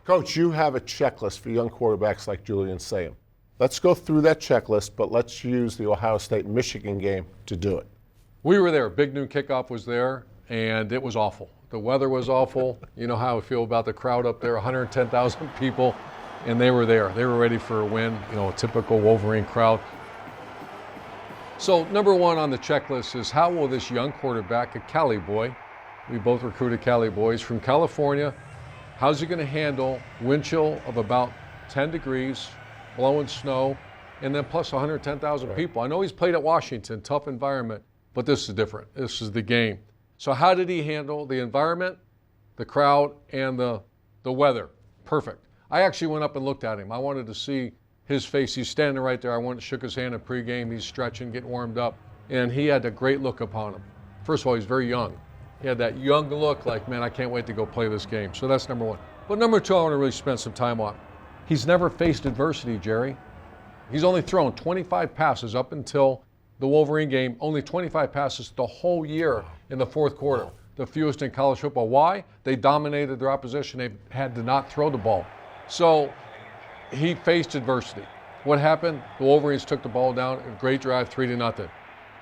Coach, you have a checklist for young quarterbacks like Julian Sayin. Let's go through that checklist, but let's use the Ohio State-Michigan game to do it. We were there. Big noon kickoff was there, and it was awful. The weather was awful. You know how I feel about the crowd up there, 110,000 people, and they were there. They were ready for a win, you know, a typical Wolverine crowd. So number one on the checklist is how will this young quarterback, a Cali boy, we both recruited Cali boys from California, how's he going to handle wind chill of about 10 degrees, blowing snow, and then plus 110,000 people? I know he's played at Washington, tough environment, but this is different. This is the game. So how did he handle the environment, the crowd, and the weather? Perfect. I actually went up and looked at him. I wanted to see his face. He's standing right there. I went and shook his hand in pregame. He's stretching, getting warmed up, and he had a great look upon him. First of all, he's very young. He had that young look like, man, I can't wait to go play this game. So that's number one. But number two, I want to really spend some time on. He's never faced adversity, Jerry. He's only thrown 25 passes up until the Wolverine game, only 25 passes the whole year in the fourth quarter. The fewest in college football. Why? They dominated their opposition. They had to not throw the ball. So he faced adversity. What happened? The Wolverines took the ball down, a great drive, 3-0.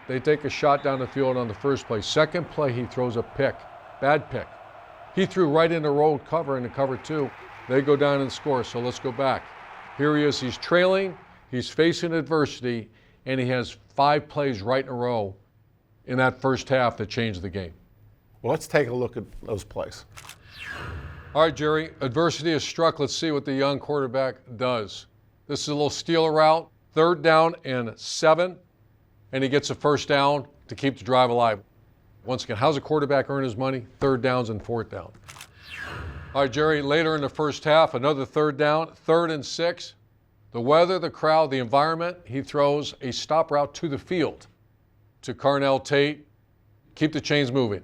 They take a shot down the field on the first play. Second play, he throws a pick, bad pick. He threw right into roll cover into cover two. They go down and score, so let's go back. Here he is, he's trailing, he's facing adversity, and he has 5 plays right in a row in that first half that changed the game. Well, let's take a look at those plays. All right, Jerry, adversity is struck. Let's see what the young quarterback does. This is a little stealer route, 3rd down and 7, and he gets a first down to keep the drive alive. Once again, how's a quarterback earn his money? 3rd downs and 4th down. All right, Jerry, later in the first half, another 3rd down, 3rd and 6. The weather, the crowd, the environment, he throws a stop route to the field to Carnell Tate. Keep the chains moving.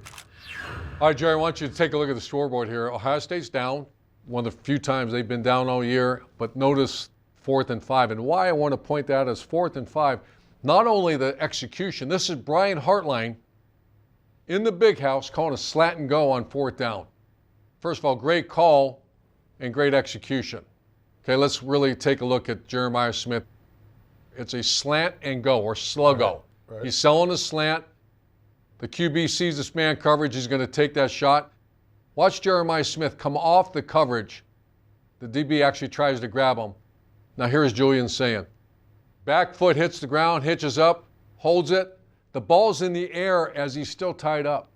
All right, Jerry, I want you to take a look at the scoreboard here. Ohio State's down, one of the few times they've been down all year, but notice 4th and 5. And why I want to point that out is 4th and 5, not only the execution, this is Brian Hartline in the big house calling a slant and go on 4th down. First of all, great call and great execution. Okay, let's really take a look at Jeremiah Smith. It's a slant and go, or sluggo. Right. He's selling a slant. The QB sees this man coverage. He's going to take that shot. Watch Jeremiah Smith come off the coverage. The DB actually tries to grab him. Now here's Julian Sayin. Back foot hits the ground, hitches up, holds it. The ball's in the air as he's still tied up.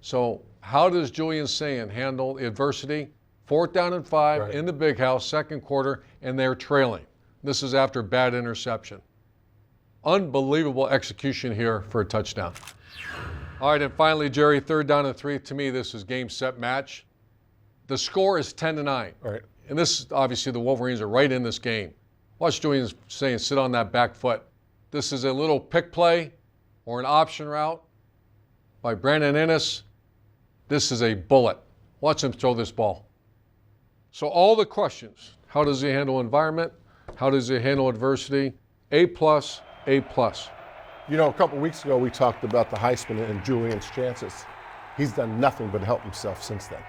So how does Julian Sayin handle adversity? 4th down and 5 in the big house, 2nd quarter, and they're trailing. This is after bad interception. Unbelievable execution here for a touchdown. All right, and finally, Jerry, 3rd down and 3. To me, this is game, set, match. The score is 10-9. Right. And this, obviously, the Wolverines are right in this game. Watch Julian Sayin sit on that back foot. This is a little pick play or an option route by Brandon Ennis. This is a bullet. Watch him throw this ball. So all the questions, how does he handle environment? How does he handle adversity? A+, A+. You know, a couple weeks ago we talked about the Heisman and Julian's chances. He's done nothing but help himself since then.